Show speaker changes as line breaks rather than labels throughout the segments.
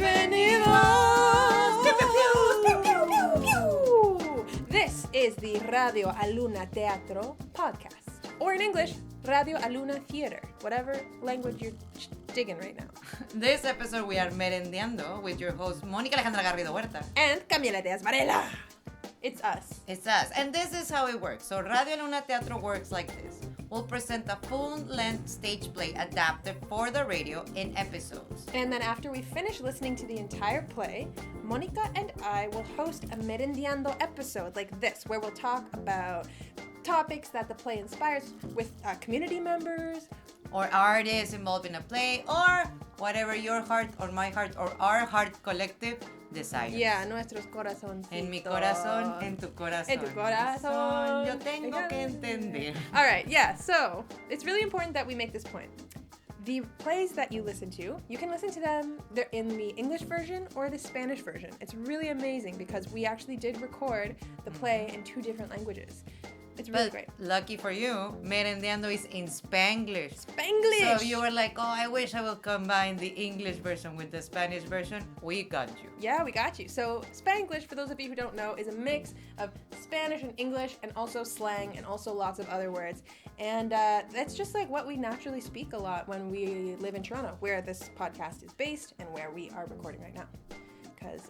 Bienvenidos! This is the Radio Aluna Theatre podcast. Or in English, Radio Aluna Theatre. Whatever language you're digging right now.
This episode we are Merendiando with your host Monica Garrido Huerta.
And Camila Diaz Varela. It's us.
It's us. And this is how it works. So Radio Aluna Theatre works like this. We'll present a full-length stage play adapted for the radio in episodes.
And then after we finish listening to the entire play, Monica and I will host a Merendiando episode like this, where we'll talk about topics that the play inspires with community members,
or artists involved in a play, or whatever your heart or my heart or our heart collective desires.
Yeah, nuestros corazoncitos.
En mi corazón, en tu corazón.
En tu corazón.
Yo tengo que entender.
All right, yeah, so it's really important that we make this point. The plays that you listen to, you can listen to them they're in the English version or the Spanish version. It's really amazing because we actually did record the play in 2 different languages. It's really great.
Lucky for you, Merendiando is in Spanglish.
Spanglish!
So you were like, oh, I wish I will combine the English version with the Spanish version. We got you.
Yeah, we got you. So Spanglish, for those of you who don't know, is a mix of Spanish and English and also slang and also lots of other words. And that's just like what we naturally speak a lot when we live in Toronto, where this podcast is based and where we are recording right now. Because,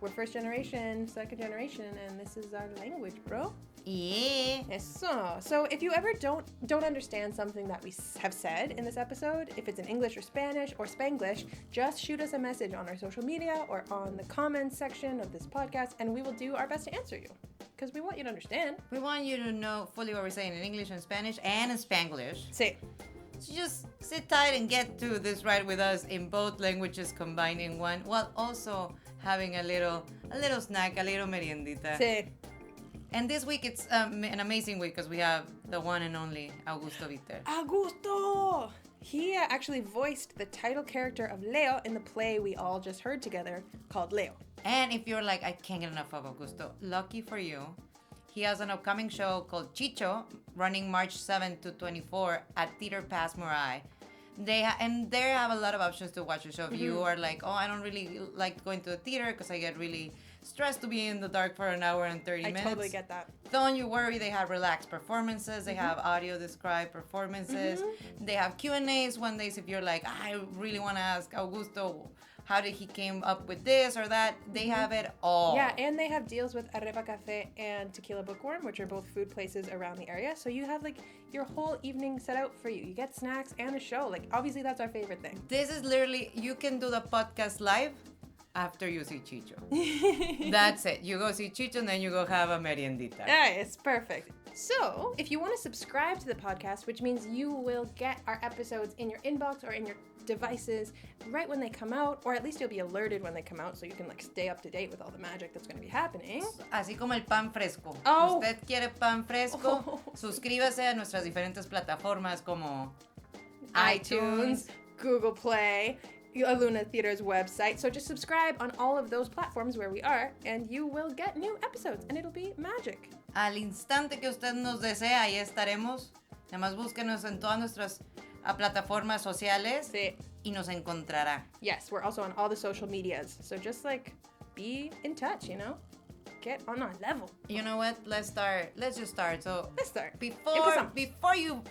we're first generation, second generation, and this is our language, bro.
Yeah.
Eso. So if you ever don't understand something that we have said in this episode, if it's in English or Spanish or Spanglish, just shoot us a message on our social media or on the comments section of this podcast, and we will do our best to answer you. Because we want you to understand.
We want you to know fully what we're saying in English and Spanish and in Spanglish.
Sí.
So just sit tight and get to this ride with us in both languages combined in one, while also having a little snack, a little meriendita.
Sí.
And this week it's an amazing week because we have the one and only Augusto Bitter.
Augusto! He actually voiced the title character of Leo in the play we all just heard together called Leo.
And if you're like, I can't get enough of Augusto, lucky for you, he has an upcoming show called Chicho, running March 7 to 24 at Theater Pass Moray. They have a lot of options to watch the show. If you are like, oh, I don't really like going to the theater because I get really stressed to be in the dark for an hour and 30 minutes.
I totally get that.
Don't you worry, they have relaxed performances. They have audio described performances. They have Q&As one days if you're like, I really want to ask Augusto, how did he came up with this or that? They have it all.
Yeah, and they have deals with Arreba Cafe and Tequila Bookworm, which are both food places around the area. So you have like your whole evening set out for you. You get snacks and a show. Like obviously that's our favorite thing.
This is literally, you can do the podcast live after you see Chicho. That's it. You go see Chicho and then you go have a meriendita.
Yeah, it's perfect. So, if you want to subscribe to the podcast, which means you will get our episodes in your inbox or in your devices right when they come out, or at least you'll be alerted when they come out so you can like stay up to date with all the magic that's going to be happening.
Así como el pan fresco.
Oh.
Usted quiere pan fresco, suscríbase a nuestras diferentes plataformas como iTunes,
Google Play, Aluna Theatre's website. So just subscribe on all of those platforms where we are, and you will get new episodes, and it'll be magic.
Al instante que usted nos desee, ahí estaremos. Nada más búsquenos en todas nuestras plataformas sociales y nos encontrará.
Yes, we're also on all the social medias. So just like be in touch, you know? Get on our level.
You know what? Let's just start. So
let's start.
Before you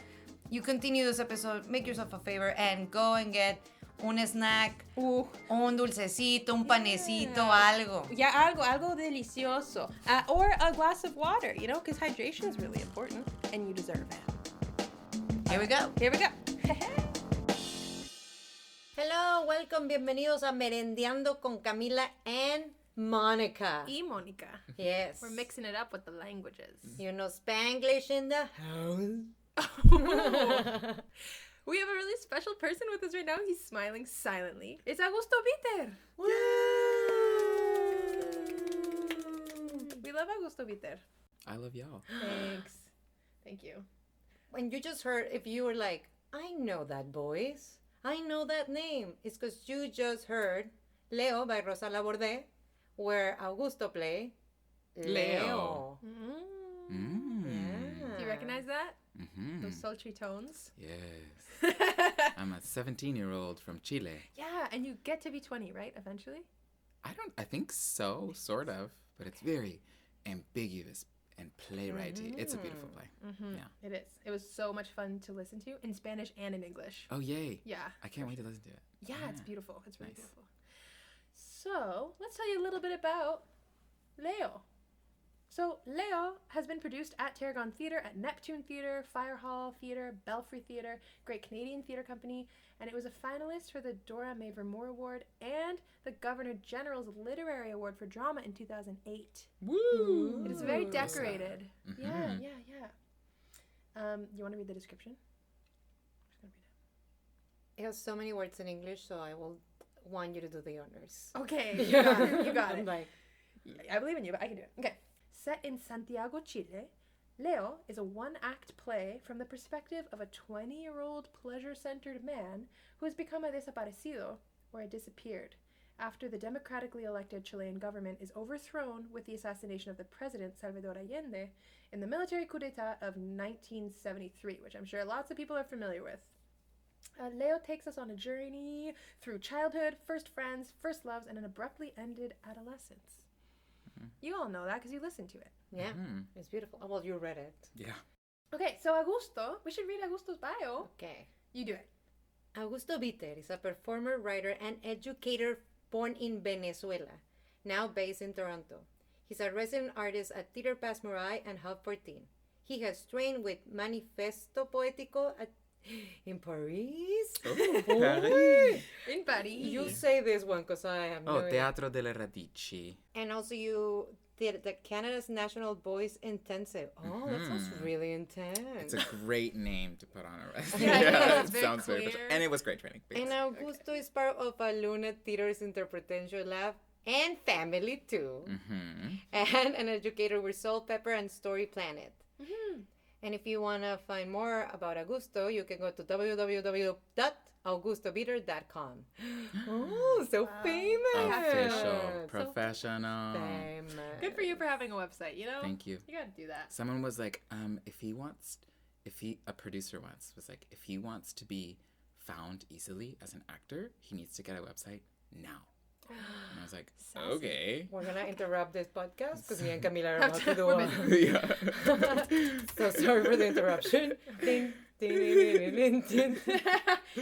continue this episode, make yourself a favor and go and get un snack, un dulcecito, un panecito, algo.
Yeah, algo delicioso. Or a glass of water, you know, because hydration is really important, and you deserve it.
Here we go. Hello, welcome, bienvenidos a Merendiando con Camila and Monica.
Y Monica.
Yes.
We're mixing it up with the languages.
You know Spanglish in the house.
We have a really special person with us right now. He's smiling silently. It's Augusto Bitter.
Woo!
We love Augusto Bitter.
I love y'all.
Thanks. Thank you.
When you just heard, if you were like, I know that voice, I know that name, it's because you just heard Leo by Rosa Labordé, where Augusto play Leo.
Do you recognize that? Those sultry tones?
Yes. I'm a 17-year-old from Chile.
Yeah, and you get to be 20, right? Eventually?
I think so, sort of. But it's very ambiguous and playwrighty. It's a beautiful play. Yeah.
It is. It was so much fun to listen to in Spanish and in English.
Oh, yay.
Yeah.
I can't wait to listen to it.
Yeah, it's beautiful. It's really
Nice.
beautiful. So, let's tell you a little bit about Leo. So, Leo has been produced at Tarragon Theatre, at Neptune Theatre, Fire Hall Theatre, Belfry Theatre, Great Canadian Theatre Company, and it was a finalist for the Dora Mae Vermore Award and the Governor General's Literary Award for Drama in 2008.
Woo!
It is very decorated.
Mhm.
Yeah. You want to read the description? I'm just going to read
It has so many words in English, so I will want you to do the honors.
it. Okay, you got
I'm
it.
like,
I believe in you, but I can do it. Okay. Set in Santiago, Chile, Leo is a one-act play from the perspective of a 20-year-old pleasure-centered man who has become a desaparecido, or a disappeared, after the democratically elected Chilean government is overthrown with the assassination of the president Salvador Allende in the military coup d'etat of 1973, which I'm sure lots of people are familiar with. Leo takes us on a journey through childhood, first friends, first loves, and an abruptly ended adolescence. You all know that because you listened to it.
yeah, it's beautiful. Oh, well, you read it.
Yeah.
Okay, so Augusto, we should read Augusto's bio.
Okay.
You do it.
Augusto Bitter is a performer, writer, and educator born in Venezuela, now based in Toronto. He's a resident artist at Theatre Pass Muraille and Hub 14. He has trained with Manifesto Poético in Paris.
Oh, Paris.
In Paris.
You say this one because I have no
Oh,
idea.
Teatro delle Radici.
And also you did the Canada's National Voice Intensive. Oh, that sounds really intense.
It's a great name to put on a resume.
Yeah, it's
it
very
sounds very
clear.
professional. And it was great training.
And Augusto is part of Aluna Theatre's Interpretation Lab and family too. And an educator with Salt, Pepper, and Story Planet. And if you want to find more about Augusto, you can go to www.augustobitter.com. Oh, so famous.
Official, professional.
Famous.
Good for you for having a website, you know?
Thank you.
You gotta do that.
Someone was like, a producer once was like, if he wants to be found easily as an actor, he needs to get a website now. And I was like, okay.
We're going to interrupt this podcast because me and Camila are about to do
We're
one.
Yeah.
So sorry for the interruption. Ding, ding, ding, ding, ding, ding.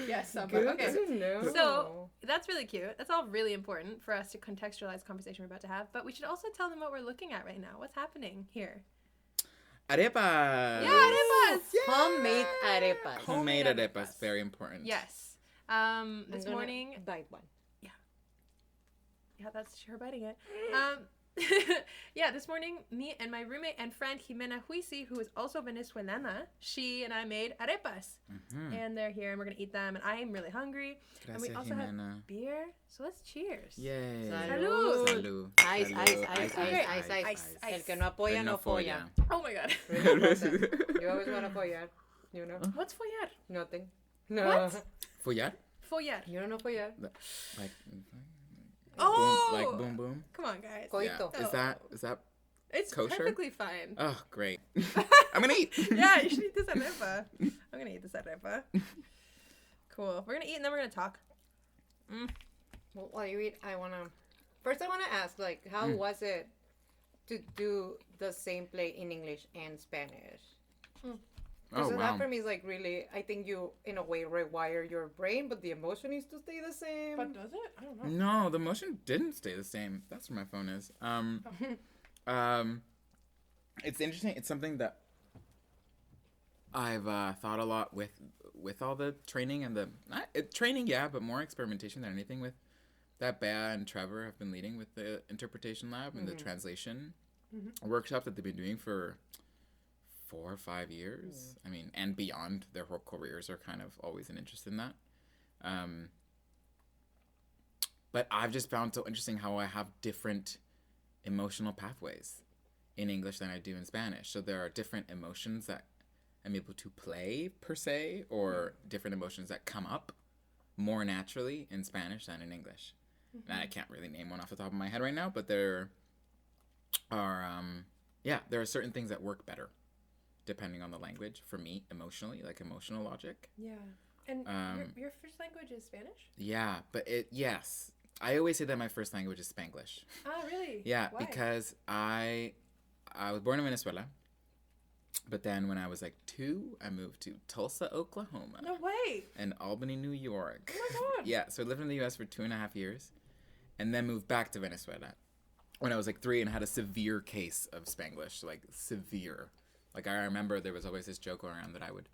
Yes,
Good
okay.
to know.
So that's really cute. That's all really important for us to contextualize the conversation we're about to have. But we should also tell them what we're looking at right now. What's happening here?
Arepas.
Yeah, arepas.
Homemade arepas.
Homemade arepas, very important.
Yes. This morning.
Bite one.
Yeah, that's her biting it. This morning, me and my roommate and friend Jimena Huisi, who is also Venezuelana, she and I made arepas. And they're here and we're going to eat them. And I am really hungry.
Gracias,
and we also
Jimena.
have beer. So let's cheers.
Yay.
Salud.
Salud.
Ice,
Salud.
ice, ice, ice, ice,
ice.
El que no apoya, no folla.
Oh my God.
Really important. You always want to follar, you know?
What's follar?
Nothing. No.
What?
Follar?
Follar.
You don't know follar?
Like,
Oh!
boom, like boom boom.
Come on, guys.
Coito.
Yeah. Is that
It's
kosher?
perfectly fine.
Oh, great. I'm gonna eat.
Yeah, you should eat this arepa. I'm gonna eat this arepa. Cool. We're gonna eat and then we're gonna talk.
Well, while you eat, I want to ask, like, how was it to do the same play in English and Spanish?
Oh,
So
wow.
that for me is like really, I think you, in a way, rewire your brain, but the emotion needs to stay the same.
But does it? I don't know.
No, the motion didn't stay the same. That's where my phone is. It's interesting. It's something that I've thought a lot with all the training and training, yeah, but more experimentation than anything with that Bea and Trevor have been leading with the interpretation lab and the translation workshop that they've been doing for 4 or 5 years. I mean, and beyond. Their whole careers are kind of always an interest in that. But I've just found so interesting how I have different emotional pathways in English than I do in Spanish. So there are different emotions that I'm able to play, per se, or different emotions that come up more naturally in Spanish than in English. And I can't really name one off the top of my head right now, but there are certain things that work better depending on the language for me emotionally, like emotional logic.
Yeah. And your first language is Spanish?
Yeah, but yes. I always say that my first language is Spanglish.
Ah, really?
Yeah,
Why?
because I was born in Venezuela, but then when I was like 2, I moved to Tulsa, Oklahoma,
No way.
and Albany, New York.
Oh my God.
Yeah, so I lived in the U.S. for 2.5 years, and then moved back to Venezuela when I was like 3 and had a severe case of Spanglish, like severe. Like I remember there was always this joke going around that I would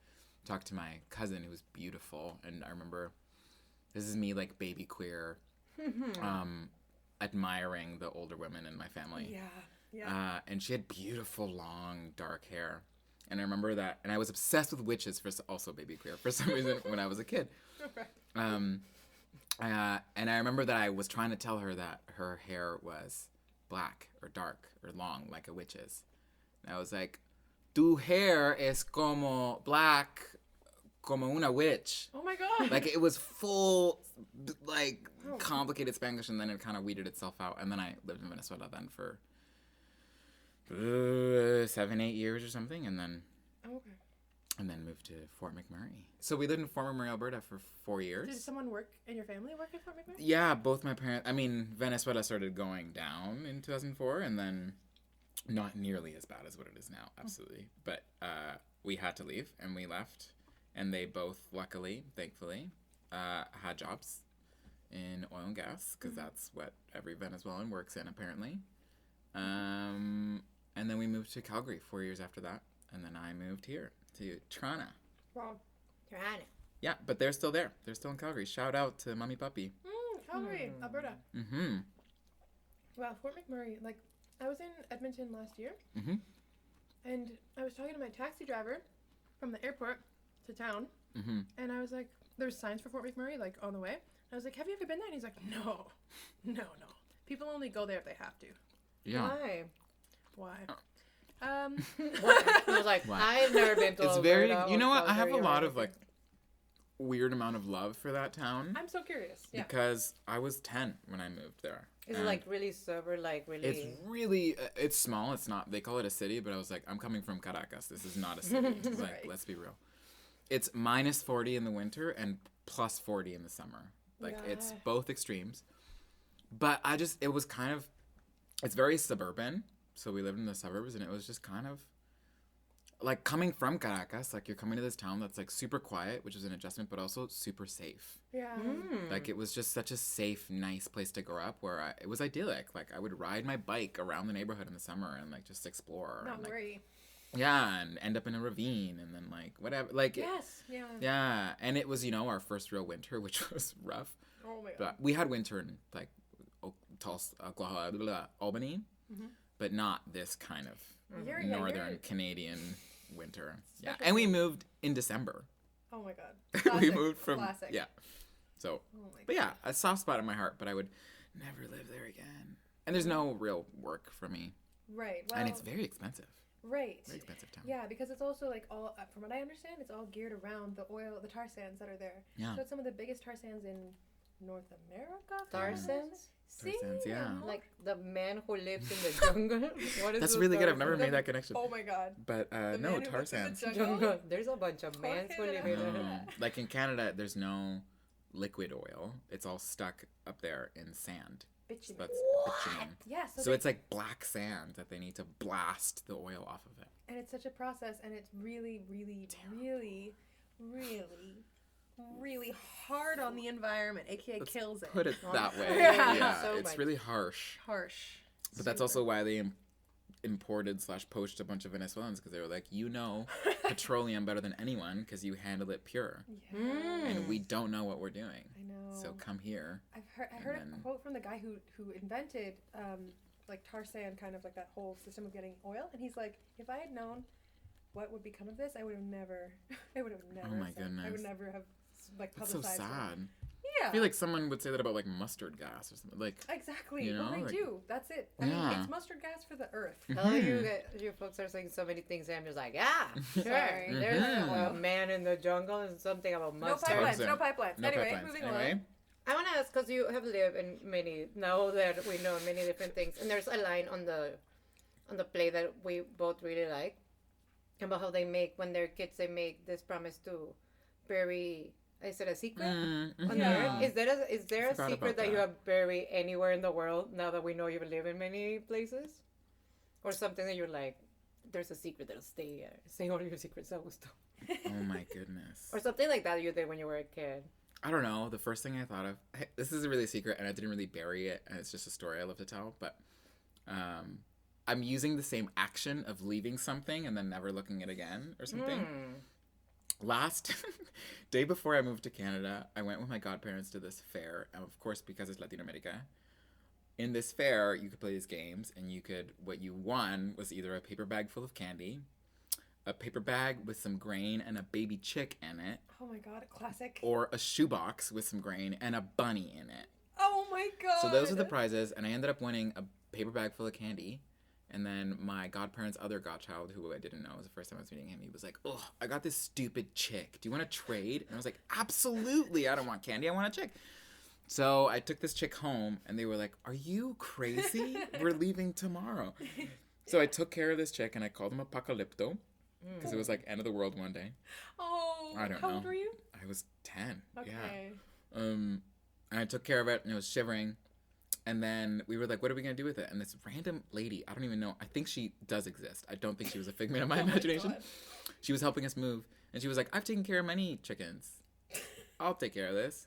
talk to my cousin who was beautiful, and I remember this is me like baby queer, admiring the older women in my family.
Yeah. Yeah.
And she had beautiful long dark hair, and I remember that, and I was obsessed with witches for also baby queer for some reason when I was a kid. And I remember that I was trying to tell her that her hair was black or dark or long like a witch's, and I was like, "Tu hair es como black, como una witch."
Oh my God.
Like it was full, like complicated Spanglish, and then it kind of weeded itself out. And then I lived in Venezuela then for 7-8 years or something, and then moved to Fort McMurray. So we lived in Fort McMurray, Alberta for 4 years.
Did someone work in your family work at Fort McMurray?
Yeah, both my parents. I mean, Venezuela started going down in 2004, and then not nearly as bad as what it is now, absolutely. But we had to leave, and we left, and they both, luckily, thankfully, had jobs in oil and gas, because that's what every Venezuelan works in, apparently. And then we moved to Calgary 4 years after that, and then I moved here to Toronto.
Wow.
Toronto.
Yeah, but they're still there. They're still in Calgary. Shout out to Mommy Puppy.
Calgary, Alberta.
Mm-hmm.
Wow, Fort McMurray. Like, I was in Edmonton last year, and I was talking to my taxi driver from the airport to town, and I was like, there's signs for Fort McMurray, like, on the way. I was like, have you ever been there? And he's like, no. People only go there if they have to.
Yeah.
Why?
I was like,
What?
I've never been to
It's
Alberta
very,
or
you know what? I have a
Calgary or
lot of
anything.
like weird amount of love for that town
I'm so curious. Yeah.
because I was 10 when I moved there.
Is it
And
like really sober, like really?
It's really, it's small. It's not, they call it a city, but I was like, I'm coming from Caracas. This is not a city. Like,
Right.
let's be real. It's minus 40 in the winter and plus 40 in the summer. Like, it's
Yeah.
both extremes. But it was kind of, it's very suburban. So we lived in the suburbs, and it was just kind of like coming from Caracas, like you're coming to this town that's like super quiet, which was an adjustment, but also super safe.
Yeah.
Like it was just such a safe, nice place to grow up where it was idyllic. Like I would ride my bike around the neighborhood in the summer and like just explore.
Not
and, like,
worry.
yeah, and end up in a ravine and then like whatever. Like
Yes. Yeah.
yeah, and it was our first real winter, which was rough.
Oh my God.
But we had winter in like Tulsa, Oklahoma, Albany, but not this kind of
You're-
northern Canadian winter. Yeah,
Special
and we moved in December.
Oh my God.
We
Classic.
moved from
Classic.
yeah. So,
Oh my
but yeah, a soft spot in my heart. But I would never live there again. And there's no real work for me,
Right. Well.
and it's very expensive.
Right.
Very expensive town.
Yeah, because it's also like all, from what I understand, it's all geared around the tar sands that are there.
Yeah.
So it's some of the biggest tar sands in North America.
Tarzans?
See?
sands, yeah.
Like the man who lives in the jungle. What is
That's
the
really good. I've
Tarzan?
never made that connection.
Oh my God.
But
The
no,
man who
tar
lives in the
sands.
Jungle. There's a bunch of mans who live in
Yeah.
Like in Canada, there's no liquid oil. It's all stuck up there in sand.
Bitchin'.
So that's bitumen.
Yeah.
So it's like black sand that they need to blast the oil off of it.
and it's such a process, and it's really, really, really, really, really hard on the environment. AKA
Let's
kills it.
Put it that way.
Yeah.
Yeah,
So
it's
much.
really harsh.
Harsh.
But that's also why they imported / poached a bunch of Venezuelans, because they were like, petroleum better than anyone because you handle it pure, and we don't know what we're doing.
I know.
So come here.
I heard
and
a
then-
quote from the guy who invented like tar sand, kind of like that whole system of getting oil, and he's like, if I had known what would become of this, I would have never.
Oh my
I
goodness.
would never have like
That's so
publicized it.
sad.
Yeah.
I feel like someone would say that about like mustard gas or something. Like
Exactly.
You
Well,
know,
they
like-
do. That's it. I mean,
Yeah.
it's mustard gas for the earth.
Oh, you folks are saying so many things, and I'm just like,
Sorry.
There's a man in the jungle and something about
No
mustard.
pipelines.
there.
No pipelines.
no
Anyway,
pipelines.
moving
Anyway,
along.
I want to ask, because you have lived in many, now that we know many different things, and there's a line on the play that we both really like about how they make, when they're kids, they make this promise to bury Is it a secret?
Mm-hmm.
On
Yeah.
the earth? Is there a
Forgot
secret
about
that you
that.
have buried anywhere in the world now that we know you live in many places? Or something that you're like, there's a secret that'll stay. Say all your secrets, Augusto.
Oh my goodness.
Or something like that you did when you were a kid.
I don't know. The first thing I thought of, this is a really secret, and I didn't really bury it, and it's just a story I love to tell. But I'm using the same action of leaving something and then never looking at it again or something. Last day before I moved to Canada, I went with my godparents to this fair, and of course, because it's Latin America, in this fair you could play these games, and what you won was either a paper bag full of candy, a paper bag with some grain and a baby chick in it,
Oh my god, classic.
or a shoebox with some grain and a bunny in it.
Oh my god.
So those are the prizes, and I ended up winning a paper bag full of candy. And then my godparents' other godchild, who I didn't know, it was the first time I was meeting him, he was like, "Oh, I got this stupid chick. Do you want to trade?" And I was like, "Absolutely. I don't want candy. I want a chick." So I took this chick home, and they were like, "Are you crazy? We're leaving tomorrow." So I took care of this chick, and I called him Apocalypto, because it was like end of the world one day.
Oh,
I don't
how
know.
old were you?
I was 10.
Okay.
Yeah. And I took care of it, and it was shivering. And then we were like, what are we going to do with it? And this random lady, I don't even know. I think she does exist. I don't think she was a figment of my
Oh my
imagination.
God.
She was helping us move. And she was like, I've taken care of many chickens. I'll take care of this.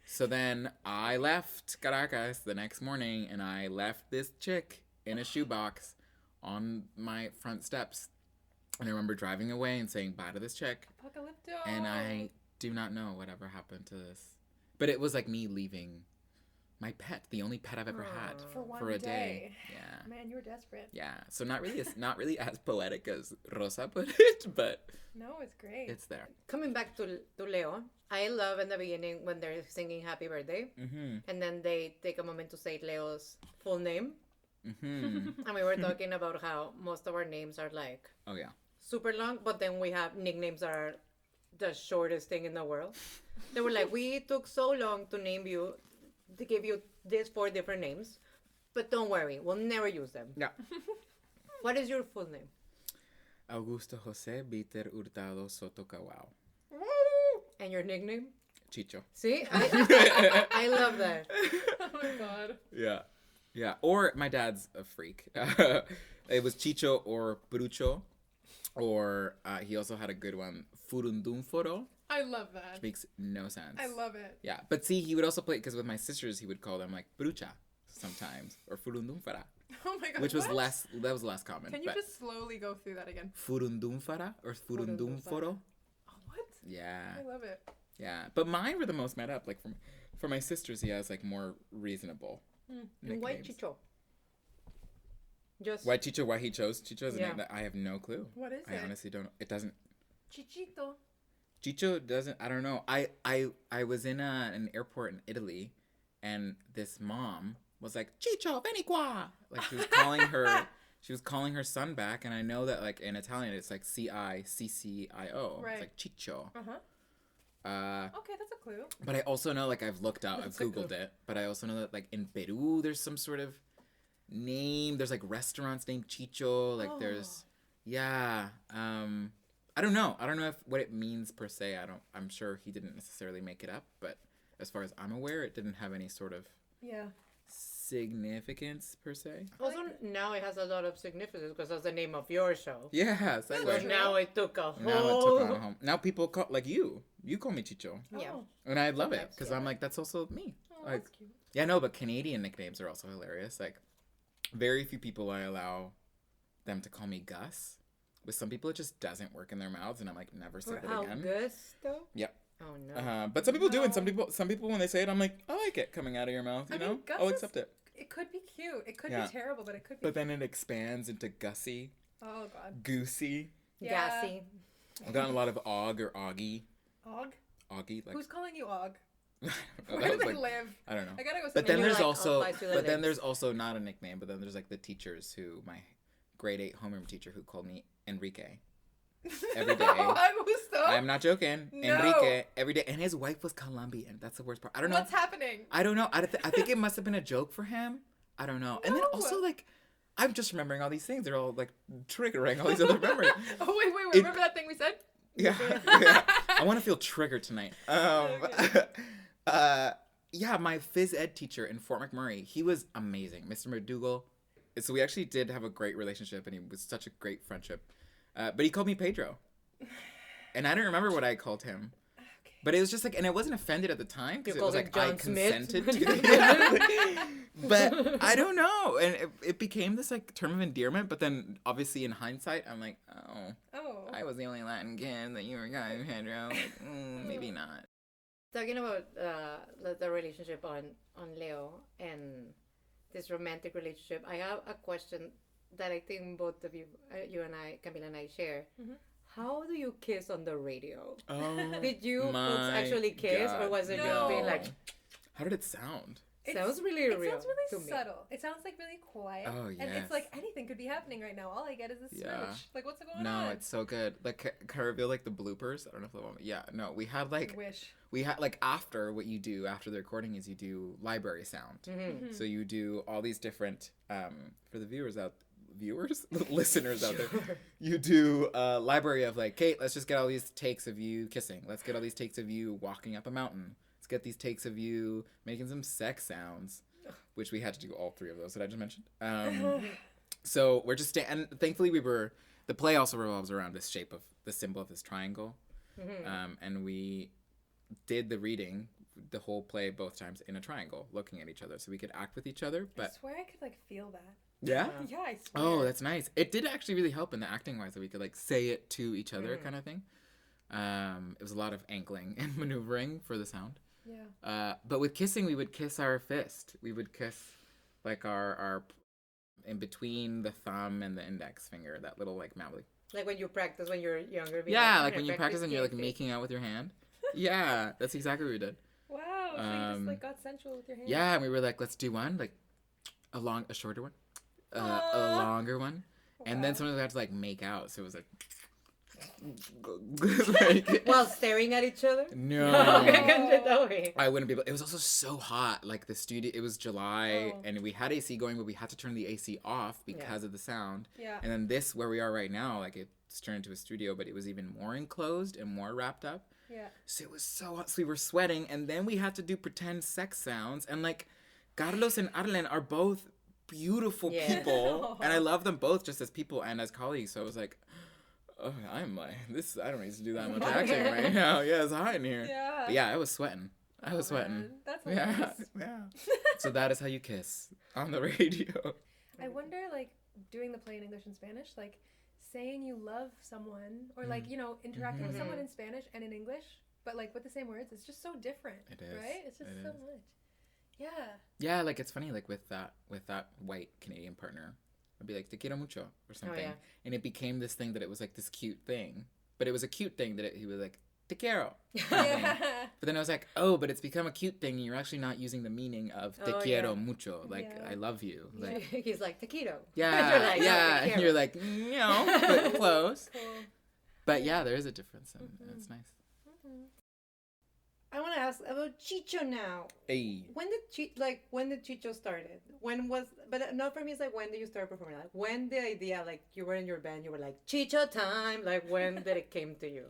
So then I left Caracas the next morning, and I left this chick in a shoebox on my front steps. And I remember driving away and saying bye to this chick.
Apocalypto.
And I do not know whatever happened to this. But it was like me leaving my pet, the only pet I've ever had
For one
a
day.
day. Yeah.
Man, you were desperate.
Yeah. So not really as poetic as Rosa put it, but
No, it's great.
it's there.
Coming back to Leo, I love in the beginning when they're singing happy birthday.
Mm-hmm.
And then they take a moment to say Leo's full name.
Mm-hmm.
And we were talking about how most of our names are like
Oh yeah.
super long, but then we have nicknames that are the shortest thing in the world. They were like, we took so long to name you, to give you these 4 different names, but don't worry, we'll never use them.
Yeah.
What is your full name?
Augusto José Bitter Hurtado Soto Cawao.
And your nickname?
Chicho.
See? I love that.
Oh my god.
Yeah. Yeah. Or my dad's a freak. It was Chicho or Brucho. Or he also had a good one, Furundunforo.
I love that.
Which makes no sense.
I love it.
Yeah, but see, he would also play, because with my sisters, he would call them like Brucha sometimes, or Furundunfara,
Oh my god.
which was
what?
that was less common.
Can you
but
just slowly go through that again?
Furundunfara or Furundunforo?
Oh, what?
Yeah,
I love it.
yeah. But mine were the most made up. Like for my sisters, he has like more reasonable
And why
nicknames.
Chicho? Just
Why Chicho? Why he chose Chicho is a
Yeah.
name that I have no clue.
What is
I
it?
honestly don't. It doesn't.
Chichito.
Chicho doesn't. I don't know. I was in an airport in Italy, and this mom was like, Chicho, veni qua. Like she was calling her. She was calling her son back, and I know that like in Italian it's like Ciccio.
Right.
It's like Chicho.
Uh-huh. Okay, that's a clue.
But I also know, like, I've looked up, I've
That's a
Googled it, but I also know that, like, in Peru, there's some sort of name. There's, like, restaurants named Chicho. Like, there's, yeah. I don't know. I don't know if what it means per se. I'm sure he didn't necessarily make it up, but as far as I'm aware, it didn't have any sort of
Yeah.
significance per se.
also now it has a lot of significance because that's the name of your show.
Yeah,
So
segue.
now it took a
Now it
whole.
took on a home. Now people call, like you call me Chicho.
Yeah.
Oh,
And I love it,
That's
because
cute.
I'm like, that's also me.
oh
Like,
that's cute.
yeah, no, but Canadian nicknames are also hilarious. Like, very few people I allow them to call me Gus. With some people, it just doesn't work in their mouths, and I'm like, never say
For
that again.
Augusto?
Yep.
Oh no.
But some people do, and
No.
some people when they say it, I'm like, I like it coming out of your mouth. You
I mean,
know,
Gus
I'll
is-
accept it.
It could be cute. It could
Yeah.
be terrible, but it could be.
But then it expands into Gussie,
Oh god.
Goosey.
Yeah.
Gassy.
I've gotten a lot of Og or Augie.
Og?
Augie, like.
Who's calling you Og?
I don't know,
Where
that
do
was
they
like,
live?
I don't know.
I gotta go.
But
see
then
my
you're
there's
mom.
like,
also,
"I'll fly to the
but then
lakes."
there's also not a nickname. But then there's like the teachers who my grade 8 homeroom teacher who called me Enrique every day.
Augusto.
I'm not joking.
No.
Enrique every day, and his wife was Colombian. That's the worst part. I don't know.
What's happening?
I don't know. I think it must have been a joke for him. I don't know. And then
No.
also like, I'm just remembering all these things. They're all like triggering all these other memories.
Oh wait,
It-
remember that thing we said?
Yeah. Yeah. I want to feel triggered tonight. Yeah, my phys ed teacher in Fort McMurray, he was amazing. Mr. McDougall. So we actually did have a great relationship, and he was such a great friendship. But he called me Pedro. And I don't remember what I called him.
Okay.
But it was just like, and I wasn't offended at the time because
You
it was
called
like
him
I
John Smith?
consented to it. But I don't know. And it became this like term of endearment. But then obviously in hindsight, I'm like,
Oh.
I was the only Latin kid that you were calling Pedro. Like, maybe not.
Talking about the relationship on Leo and this romantic relationship, I have a question that I think both of you, you and I, Camila and I, share.
Mhm.
How do you kiss on the radio?
Oh,
Did you folks
my
actually kiss, or
God,
was it
no.
just being like,
How did it sound?
sounds really
It
real
sounds really
to me?
subtle. It sounds like really quiet.
Oh,
And
yes.
it's like anything could be happening right now. All I get is a smooch.
Yeah.
Like, what's going
No,
on?
it's so good. Like, can I reveal like the bloopers? I don't know if the one. Yeah, no, we had like
Wish.
after what you do after the recording is you do library sound.
Mm-hmm.
So you do all these different for the listeners out there. You do a library of like, Kate, let's just get all these takes of you kissing. Let's get all these takes of you walking up a mountain. Let's get these takes of you making some sex sounds, which we had to do all three of those that I just mentioned. So we're just and thankfully the play also revolves around this shape of the symbol of this triangle. And we did the reading, the whole play both times in a triangle, looking at each other, so we could act with each other.
I
But
swear I could like feel that.
yeah.
Yeah, I swear.
Oh, that's nice. It did actually really help in the acting wise that we could like say it to each other kind of thing. It was a lot of angling and maneuvering for the sound.
Yeah.
But with kissing, we would kiss our fist. We would kiss like our in between the thumb and the index finger, that little like mouthly.
Like when you practice when you're younger. being
Yeah,
"I'm
like
gonna
when you practice and you're like
kissing."
making out with your hand. Yeah, that's exactly what we did.
Wow. So you just like got sensual with your hands.
Yeah, and we were like, let's do one, like a shorter one, a longer one, and then
Wow.
sometimes we had to like make out, so it was like, like
While staring at each other?
no.
Okay.
I wouldn't be able. It was also so hot. Like the studio, it was July,
Oh.
and we had AC going, but we had to turn the AC off because of the sound.
Yeah.
And then this, where we are right now, like it's turned into a studio, but it was even more enclosed and more wrapped up.
Yeah.
So it was so hot. So we were sweating, and then we had to do pretend sex sounds. And like, Carlos and Arlen are both beautiful
Yeah.
people, and I love them both just as people and as colleagues. So I was like, oh, I'm like this. I don't need to do that much acting right now. Yeah, it's hot in here.
Yeah.
But yeah, I was sweating. I was sweating.
Man, that's
Yeah,
hilarious.
yeah. So that is how you kiss on the radio.
I wonder, like, doing the play in English and Spanish, like, saying you love someone, or, like, you know, interacting with someone in Spanish and in English, but, like, with the same words, it's just so different.
It is.
Right? It's just
It
so
is.
much. Yeah.
Yeah, like it's funny, like with that white Canadian partner, I'd be like, te quiero mucho or something,
yeah.
and it became this thing that it was like this cute thing, but it was a cute thing that he was like, te quiero.
Yeah.
But then I was like, oh, but it's become a cute thing, and you're actually not using the meaning of te
Oh,
quiero
yeah.
mucho, like
Yeah.
I love you, like.
He's like, taquito.
Yeah,
You're like,
yeah,
"Oh,
and
te
you're
quiero."
like, no, but close.
Cool.
But yeah, there is a difference, and it's nice.
I want to ask about Chicho now.
Hey.
When did Chicho started? But not for me, it's like, when did you start performing? Like, when the idea, like, you were in your band, you were like, Chicho time, like, when did it came to you?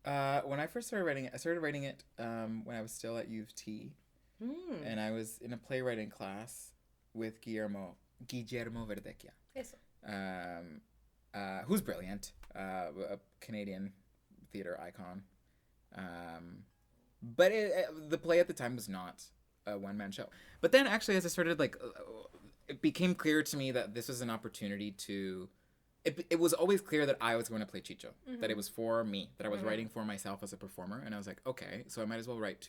When I first started writing it, I started writing it when I was still at U of T, and I was in a playwriting class with Guillermo Verdecchia,
Eso.
who's brilliant, a Canadian theater icon. But the play at the time was not a one-man show. But then actually, as I started, like, it became clear to me that this was an opportunity to... It was always clear that I was going to play Chicho, that it was for me, that I was writing for myself as a performer. And I was like, okay, so I might as well write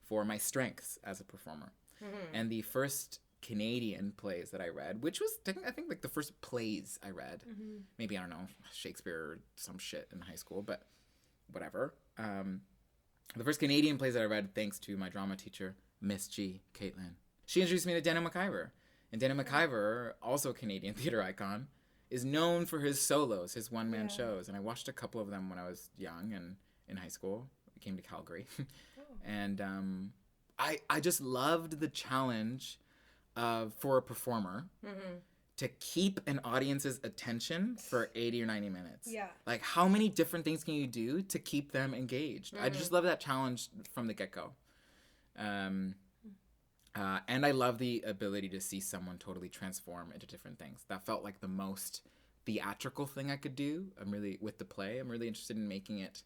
for my strengths as a performer. And the first Canadian plays that I read, which was, I think, like the first plays I read, maybe, I don't know, Shakespeare or some shit in high school, but whatever. The first Canadian plays that I read, thanks to my drama teacher, Miss G, Caitlin. She introduced me to Daniel McIver. And Daniel McIver, also a Canadian theater icon, is known for his solos, his one-man shows. And I watched a couple of them when I was young and in high school. I came to Calgary. And I just loved the challenge for a performer to keep an audience's attention for 80 or 90 minutes.
Yeah.
Like, how many different things can you do to keep them engaged? I just love that challenge from the get-go. And I love the ability to see someone totally transform into different things. That felt like the most theatrical thing I could do. With the play, I'm really interested in making it.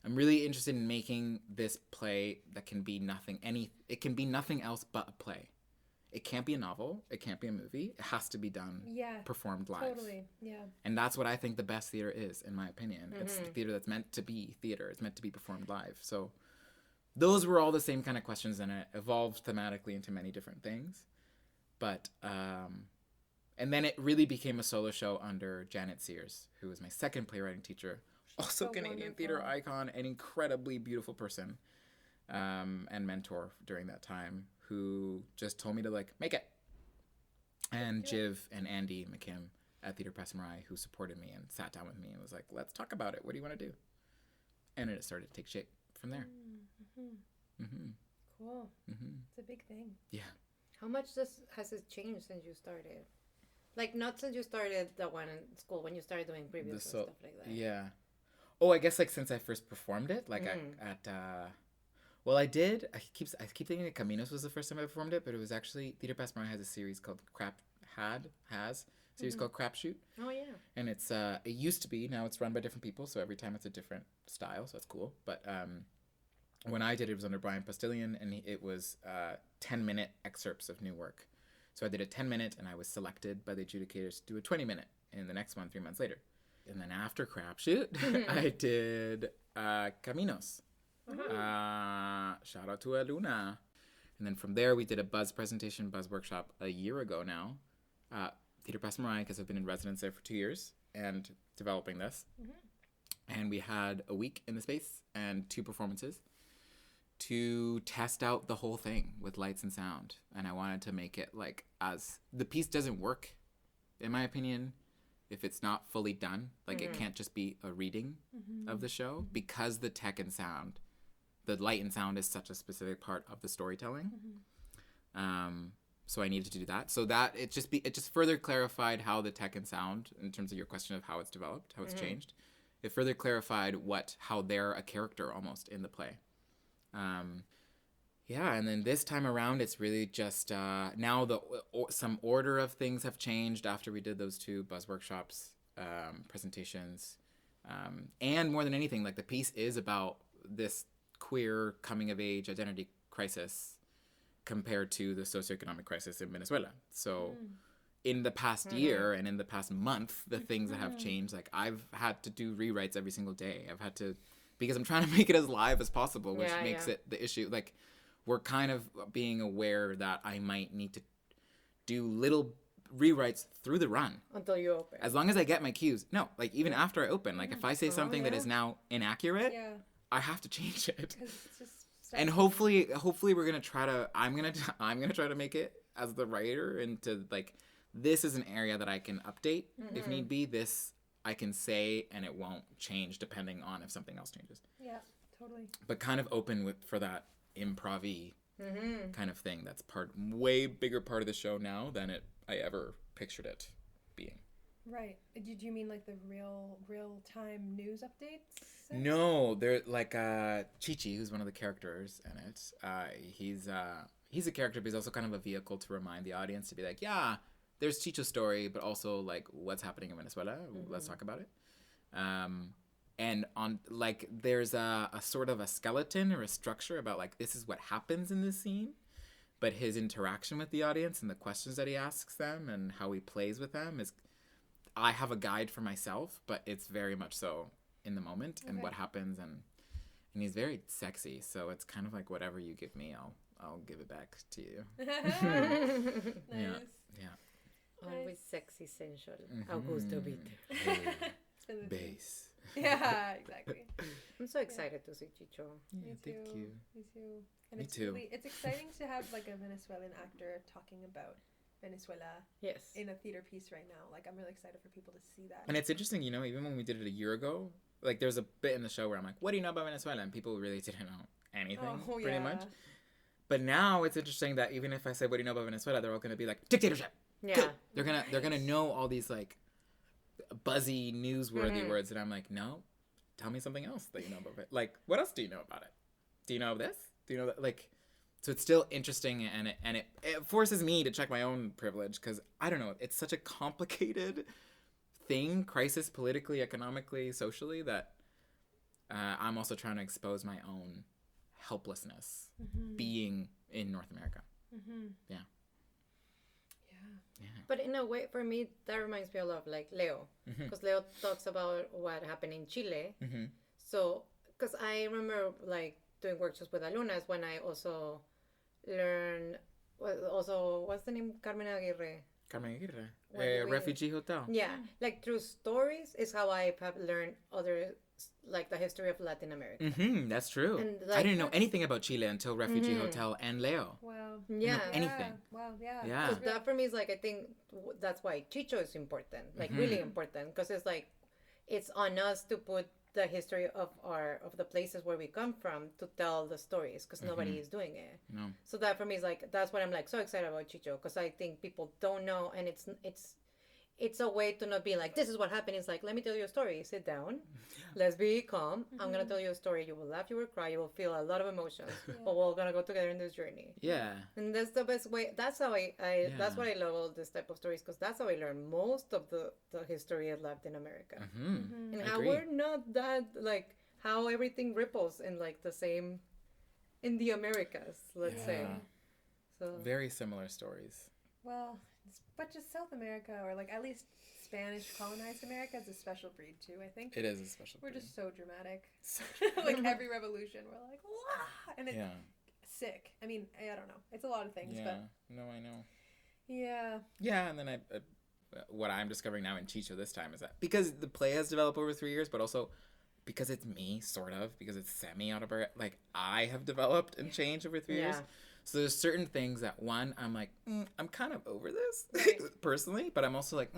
I'm really interested in making this play that can be it can be nothing else but a play. It can't be a novel. It can't be a movie. It has to be done, performed live.
Totally, yeah.
And that's what I think the best theater is, in my opinion. It's the theater that's meant to be theater. It's meant to be performed live. So those were all the same kind of questions, and it evolved thematically into many different things. But, and then it really became a solo show under Janet Sears, who was my second playwriting teacher, also
so
Canadian
wonderful.
theater icon, an incredibly beautiful person, and mentor during that time, who just told me to make it. And Jiv and Andy McKim at Theatre Pass Marai, who supported me and sat down with me and was like, let's talk about it. What do you want to do? And it started to take shape from there.
Cool. It's a big thing.
Yeah.
How much has it changed since you started? Like, not since you started the one in school, when you started doing previews and stuff like that.
Yeah. Oh, I guess since I first performed it, well, I did. I keep thinking that Caminos was the first time I performed it, but it was actually Theatre Pass Marai has a series called called Crap Shoot.
Oh yeah.
And it's it used to be, now it's run by different people, so every time it's a different style, so that's cool. But when I did it, it was under Brian Postillion, and it was 10-minute excerpts of new work. So I did a 10-minute, and I was selected by the adjudicators to do a 20-minute in the next one 3 months later. And then after Crap Shoot, I did Caminos. Shout out to Aluna. And then from there, we did a buzz workshop a year ago now. Theatre Pass Marai, because I've been in residence there for 2 years and developing this. And we had a week in the space and 2 performances to test out the whole thing with lights and sound. And I wanted to make it the piece doesn't work, in my opinion, if it's not fully done. It can't just be a reading of the show, because the tech and sound, the light and sound is such a specific part of the storytelling. So I needed to do that. So that it just further clarified how the tech and sound, in terms of your question of how it's developed, how it's changed, it further clarified how they're a character almost in the play. And then this time around, it's really just now some order of things have changed after we did those 2 buzz workshops, presentations, and more than anything, the piece is about this queer coming of age identity crisis compared to the socioeconomic crisis in Venezuela. So in the past year and in the past month, the things that have changed, I've had to do rewrites every single day. I've had to, because I'm trying to make it as live as possible, which makes it the issue. We're kind of being aware that I might need to do little rewrites through the run.
Until you open.
As long as I get my cues. No, even after I open, if I say something that is now inaccurate, I have to change it.
It's just
and hopefully we're gonna try to. I'm gonna try to make it as the writer into this is an area that I can update if need be. This I can say and it won't change depending on if something else changes.
Yeah, totally.
But kind of open for that improv-y kind of thing. That's way bigger part of the show now than I ever pictured it being. Right.
Did you mean the real-time news updates?
No, they're Chichi, who's one of the characters in it. He's a character, but he's also kind of a vehicle to remind the audience to be there's Chicho's story, but also what's happening in Venezuela. Let's talk about it. And on there's a sort of a skeleton or a structure about this is what happens in this scene, but his interaction with the audience and the questions that he asks them and how he plays with them is. I have a guide for myself, but it's very much so in the moment and what happens, and he's very sexy, so it's kind of whatever you give me, I'll give it back to you.
Nice.
Yeah.
Always sexy, sensual. Augusto Bitter.
Hey, bass.
Yeah, exactly.
I'm so excited to see Chicho.
Yeah, thank you.
Me too. And
Me
it's
too.
Really, it's exciting to have a Venezuelan actor talking about Venezuela in a theater piece right now. I'm really excited for people to see that.
And it's interesting, even when we did it a year ago, there's a bit in the show where I'm what do you know about Venezuela? And people really didn't know anything, pretty much. But now it's interesting that even if I say, what do you know about Venezuela? They're all going to be dictatorship.
Yeah.
They're gonna know all these like buzzy newsworthy words, and I'm like, no, tell me something else that you know about it. Like, what else do you know about it? Do you know this? Do you know that? Like, so it's still interesting, and it forces me to check my own privilege, because I don't know, it's such a complicated thing, crisis politically, economically, socially, that I'm also trying to expose my own helplessness being in North America. Yeah.
But in a way, for me, that reminds me a lot of like Leo, because Leo talks about what happened in Chile. So, because I remember like doing workshops with alumnas when I also learned, what's the name? Carmen Aguirre.
Refugee Hotel.
Yeah, like through stories is how I have learned other, like the history of Latin America.
That's true.
And,
I
like,
didn't know anything about Chile until Refugee Hotel and Leo.
Wow.
Yeah.
Anything.
Wow. Yeah.
Yeah.
Because that for me is like, I think that's why Chicho is important, like really important, because it's like, it's on us to put the history of the places where we come from to tell the stories, because nobody is doing it.
No.
So that for me is like, that's what I'm like so excited about Chicho, because I think people don't know, and it's a way to not be like, this is what happened. It's like, let me tell you a story. Sit down. Let's be calm. I'm going to tell you a story. You will laugh, you will cry, you will feel a lot of emotions. But we're going to go together in this journey.
Yeah.
And that's the best way. That's how that's what I love all this type of stories, because that's how I learn most of the history of Latin America. And how we're not that, like, how everything ripples in, like, the same, in the Americas, let's say. So
Very similar stories.
Well, but just South America, or like at least Spanish colonized America, is a special breed too, I think.
It is a special
We're
breed.
just so dramatic. Like every revolution, we're like, wah! And it's sick. I mean, I don't know. It's a lot of things, but
No, I know.
yeah.
Yeah, and then what I'm discovering now in Chicho this time is that because the play has developed over 3 years, but also because it's me, sort of, because it's semi-autobiographical, like I have developed and changed over 3 years. So there's certain things that, one, I'm like, I'm kind of over this, personally, but I'm also like,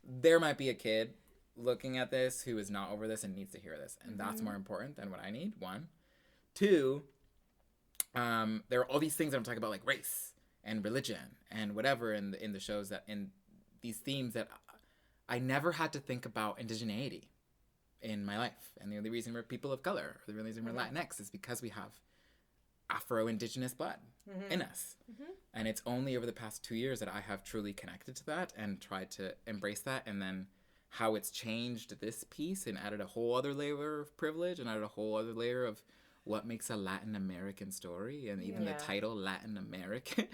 there might be a kid looking at this who is not over this and needs to hear this, and that's more important than what I need, one. Two, there are all these things that I'm talking about, like race and religion and whatever in the shows, that in these themes that I never had to think about indigeneity in my life. And the only reason we're people of color, or the only reason we're Latinx, is because we have Afro-Indigenous blood in us. And it's only over the past 2 years that I have truly connected to that and tried to embrace that, and then how it's changed this piece and added a whole other layer of privilege and added a whole other layer of what makes a Latin American story, and even the title Latin American.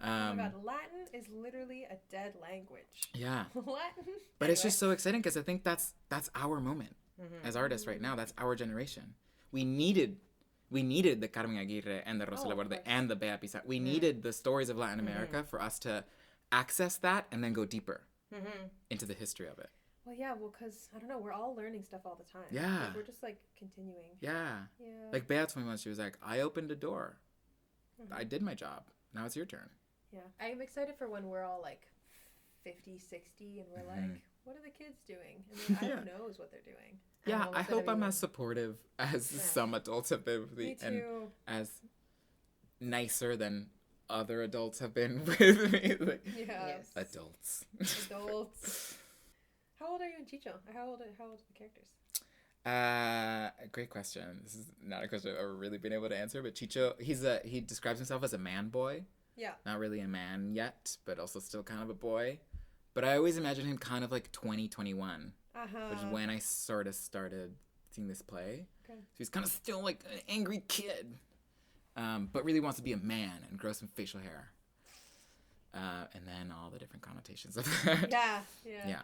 Oh my god, Latin is literally a dead language.
Yeah.
Latin.
But it's just so exciting, because I think that's our moment as artists right now. That's our generation. We needed the Carmen Aguirre and the Rosa Labordé and the Bea Pizarro. We needed the stories of Latin America for us to access that and then go deeper into the history of it.
Well, yeah, because, I don't know, we're all learning stuff all the time.
Yeah.
Like, we're just, like, continuing.
Yeah.
Yeah.
Like Bea told me once, she was like, I opened a door. I did my job. Now it's your turn.
Yeah. I'm excited for when we're all, like, 50, 60, and we're like, what are the kids doing? And like, who knows what they're doing.
Yeah, I hope I'm as supportive as some adults have been with me, and as nicer than other adults have been with me. Like, adults.
How old are you in Chicho? How old are the characters?
Great question. This is not a question I've ever really been able to answer, but Chicho, he describes himself as a man boy.
Yeah.
Not really a man yet, but also still kind of a boy. But I always imagine him kind of like 2021, which is when I sort of started seeing this play. Okay. So he's kind of still like an angry kid, but really wants to be a man and grow some facial hair. And then all the different connotations of that. Yeah.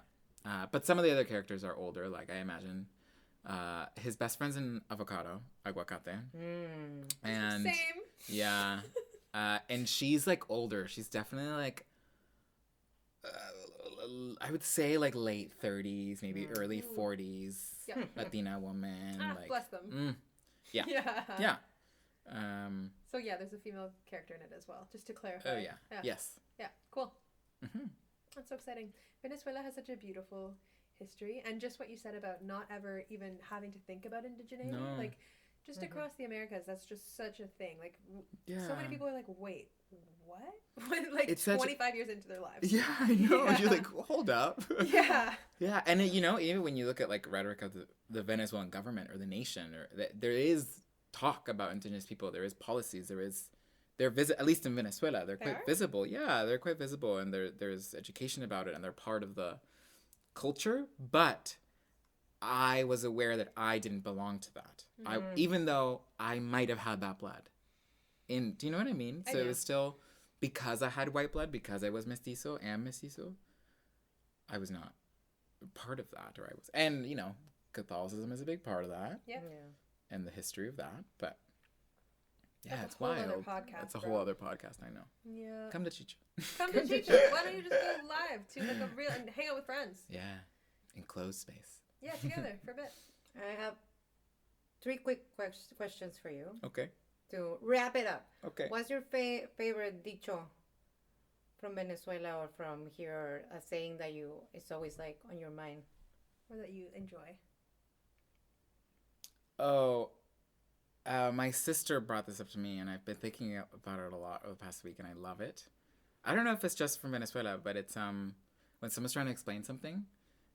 But some of the other characters are older, like I imagine. His best friend's an avocado, aguacate. And
same.
Yeah. And she's like older. She's definitely like, I would say like late 30s, maybe early 40s.
Yeah.
Latina woman. Like,
bless them.
Yeah.
Yeah.
Yeah.
So yeah, there's a female character in it as well, just to clarify.
Oh yeah. Yes.
Yeah. Cool. That's so exciting. Venezuela has such a beautiful history, and just what you said about not ever even having to think about indigeneity.
No.
Like, Just across the Americas, that's just such a thing. Like,
Yeah.
so many people are like, wait, what? Like,
It's such
25 years into their lives.
Yeah, I know.
Yeah.
You're like, hold up.
Yeah.
Yeah, and even when you look at like rhetoric of the Venezuelan government or the nation, or there is talk about indigenous people. There is policies. They're at least in Venezuela, they're quite visible. Yeah, they're quite visible, and there's education about it, and they're part of the culture. But I was aware that I didn't belong to that. Even though I might have had that blood. Do you know what I mean? So it was still, because I had white blood, because I was mestizo, I was not part of that, and Catholicism is a big part of that.
Yeah.
And the history of that, but yeah,
That's
it's
a whole
wild.
other podcast,
It's a
bro.
whole other podcast, I know.
Yeah.
Come to Chicho.
Come to Chicho. Why don't you just go live to like a real and hang out with friends?
Yeah, enclosed space.
Yeah, together for a bit.
I have 3 quick questions for you
Okay.
to wrap it up.
Okay.
What's your favorite dicho from Venezuela or from here? A saying that it's always like on your mind.
Or that you enjoy.
Oh, my sister brought this up to me, and I've been thinking about it a lot over the past week, and I love it. I don't know if it's just from Venezuela, but it's when someone's trying to explain something,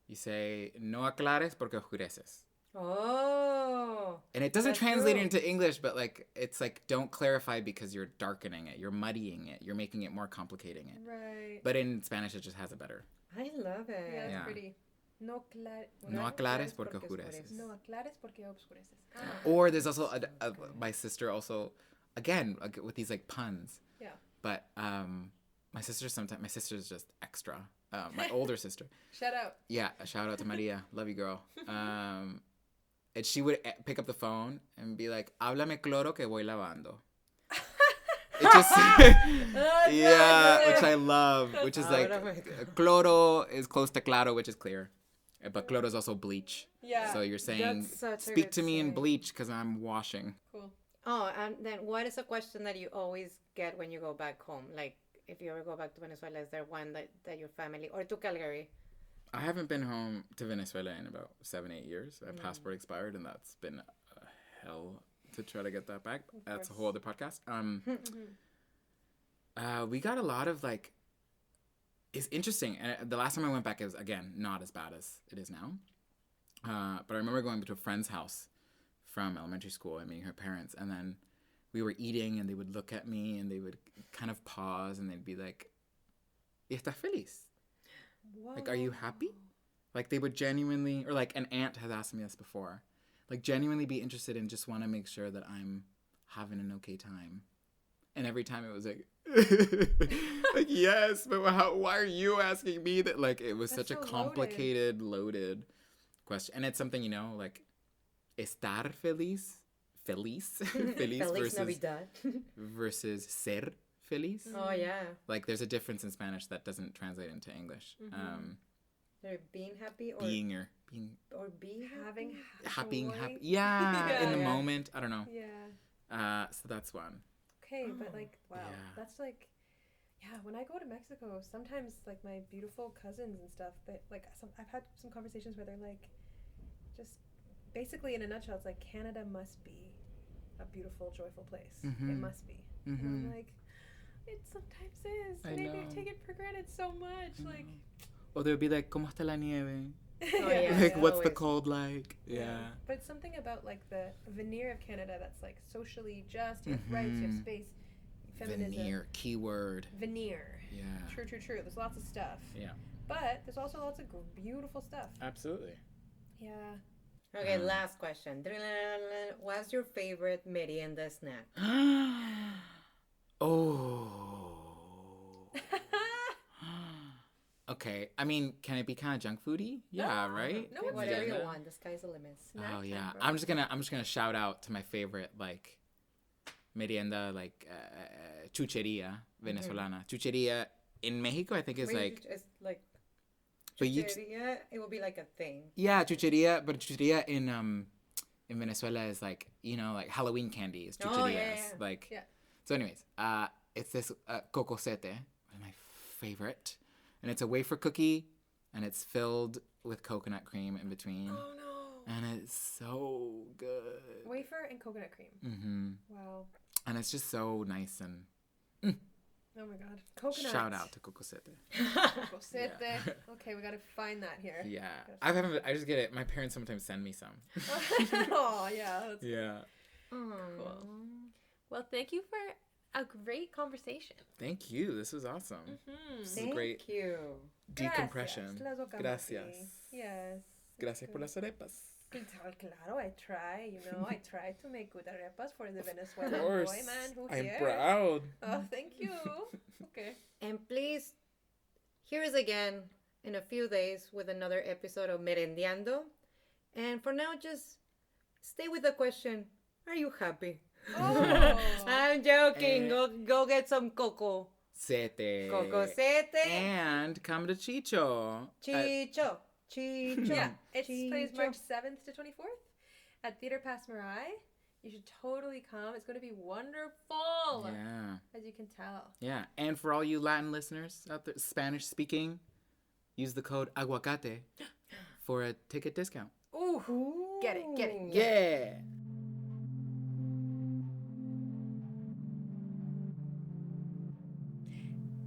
you say "no aclares porque oscureces,"
Oh.
and it doesn't
That's
translate
true.
into English, but like it's like don't clarify because you're darkening it, you're muddying it, you're making it more complicating it.
Right.
But in Spanish, it just has it better.
I love it.
Yeah, it's
Yeah.
pretty. No
aclares porque oscureces.
No aclares porque obscureces. Ah.
Or there's also my sister also, again, with these like puns.
Yeah.
But my sister's just extra. My older sister.
Shout out.
Yeah, a shout out to Maria. Love you, girl. And she would pick up the phone and be like, "Háblame cloro que voy lavando." It just, yeah, which I love. Which is like, cloro is close to claro, which is clear. But cloro is also bleach.
Yeah.
So you're saying,
That's such a
speak
good
to me in
saying.
bleach because I'm washing.
Cool.
Oh, and then what is a question that you always get when you go back home? Like, if you ever go back to Venezuela, is there one that your family, or to Calgary?
I haven't been home to Venezuela in about 7-8 years. My passport expired, and that's been a hell to try to get that back. That's a whole other podcast. We got a lot of like. It's interesting. And the last time I went back is again not as bad as it is now. But I remember going to a friend's house from elementary school and meeting her parents, and then we were eating, and they would look at me, and they would kind of pause, and they'd be like, "¿Y estás feliz?"
Whoa.
Like, are you happy? Like, they would genuinely, or like an aunt has asked me this before, like genuinely be interested and just want to make sure that I'm having an okay time. And every time it was like, like, yes, but why are you asking me that? Like, it was
That's
such a
so
complicated, loaded question. And it's something, estar feliz, feliz
Feliz Navidad.
versus ser feliz.
Oh, yeah.
Like, there's a difference in Spanish that doesn't translate into English.
They're being happy or
Being
Having
happy,
joy.
yeah, in the
Yeah.
moment. I don't know.
Yeah.
So that's one.
Okay, but like, wow,
Yeah.
that's like, yeah. When I go to Mexico, sometimes like my beautiful cousins and stuff, that like I've had some conversations where they're like, just basically in a nutshell, it's like Canada must be a beautiful, joyful place. It must be. And I'm like, it sometimes is.
I
Maybe
know.
I take it for granted so much. Like,
Or they'll be like, ¿Cómo está la nieve?
yeah.
Like, what's the
always.
cold like? Yeah.
But something about like the veneer of Canada that's like socially just. You have rights. You have space. Feminism.
Veneer, keyword.
Veneer.
Yeah.
True. There's lots of stuff.
Yeah.
But there's also lots of beautiful stuff.
Absolutely.
Yeah.
Okay, last question. What's your favorite merienda snack?
Oh. Okay. I mean, can it be kind of junk foody? Yeah, right?
No, it's
Whatever you
Yeah.
want. The sky's the limit.
Snack
Oh yeah.
time, bro.
I'm just gonna shout out to my favorite like merienda, like chucheria venezolana. Chucheria in Mexico, I think is like,
It's like
but you
chucheria, it will be like a thing.
yeah, chucheria, but chucheria in Venezuela is like, like Halloween candy is chucherias.
Oh, yeah.
Like,
Yeah.
so anyways, it's this cocosete, one of my favorite, and it's a wafer cookie, and it's filled with coconut cream in between.
Oh no.
And it's so good.
Wafer and coconut cream.
Mm-hmm.
Wow.
And it's just so nice and...
Oh my god. Coconut.
Shout out to Cocosete.
Cocosete.
Yeah.
Okay, we gotta find that here.
Yeah. I just get it. My parents sometimes send me some.
Oh, yeah. That's
Yeah.
cool. Well, thank you for a great conversation.
Thank you. This was awesome.
Mm-hmm.
This is a great
you.
decompression.
Gracias. Yes.
Gracias por las arepas.
Claro, I try, I try to make good arepas for the Venezuelan
Of course.
boy, man, who
I'm
here.
proud.
Oh, thank you. Okay.
And please, here is again in a few days with another episode of Merendiando. And for now, just stay with the question, are you happy?
Oh.
I'm joking. Go get some coco.
Sete.
Cocosete.
And come to Chicho.
Chicho. Chicho.
Yeah, it plays
Chicho.
March 7th to 24th at Theater Pass Marai. You should totally come. It's going to be wonderful,
Yeah.
as you can tell.
Yeah. And for all you Latin listeners out there, Spanish speaking, use the code aguacate for a ticket discount.
Ooh. Get it.
Yeah.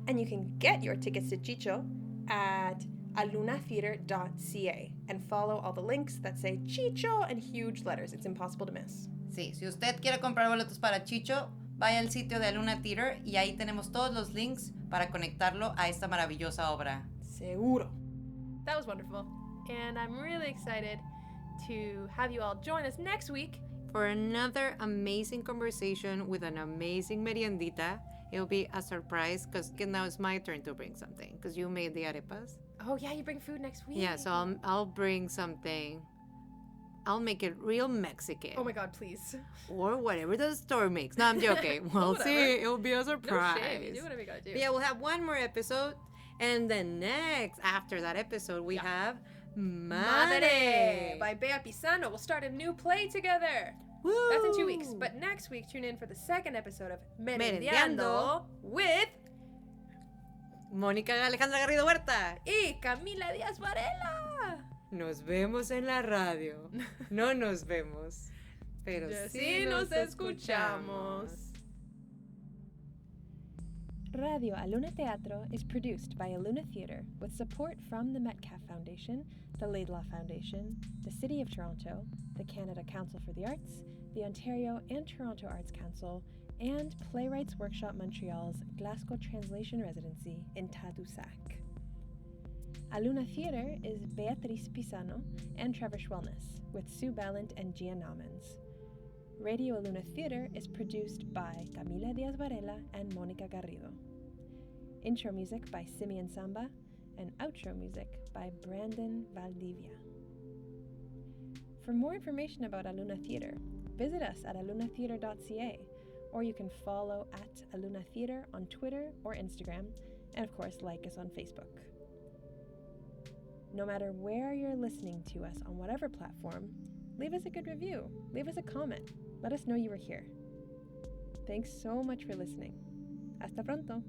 And you can get your tickets to Chicho at alunatheatre.ca and follow all the links that say Chicho in huge letters. It's impossible to miss.
Sí, si usted quiere comprar boletos para Chicho, vaya al sitio de Aluna Theatre y ahí tenemos todos los links para conectarlo a esta maravillosa obra.
Seguro. That was wonderful. And I'm really excited to have you all join us next week.
For another amazing conversation with an amazing meriendita. It'll be a surprise because now it's my turn to bring something because you made the arepas.
Oh, yeah, you bring food next week.
Yeah, so I'll bring something. I'll make it real Mexican.
Oh my god, please.
Or whatever the store makes. No, I'm joking. We'll
Whatever.
see. It'll be a
No
surprise.
shame. You do whatever you gotta do.
But yeah, we'll have one more episode. And then after that episode, we have
Madre by Bea Pisano. We'll start a new play together.
Woo!
That's in 2 weeks. But next week, tune in for the second episode of Merendiando
Merendiando
with
Monica Alejandra Garrido Huerta.
y Camila Díaz Varela.
Nos vemos en la radio. No nos vemos. Pero sí nos escuchamos.
Radio Aluna Theatre is produced by Aluna Theatre with support from the Metcalf Foundation, the Laidlaw Foundation, the City of Toronto, the Canada Council for the Arts, the Ontario and Toronto Arts Council, and Playwrights Workshop Montreal's Glasgow Translation Residency in Tadoussac. Aluna Theatre is Beatriz Pisano and Trevor Schwellness, with Sue Ballant and Gia Naumanns. Radio Aluna Theatre is produced by Camila Díaz Varela and Monica Garrido. Intro music by Simeon Samba and outro music by Brandon Valdivia. For more information about Aluna Theatre, visit us at alunatheatre.ca, or you can follow at Aluna Theatre on Twitter or Instagram, and of course like us on Facebook. No matter where you're listening to us on whatever platform, leave us a good review, leave us a comment, let us know you were here. Thanks so much for listening. Hasta pronto!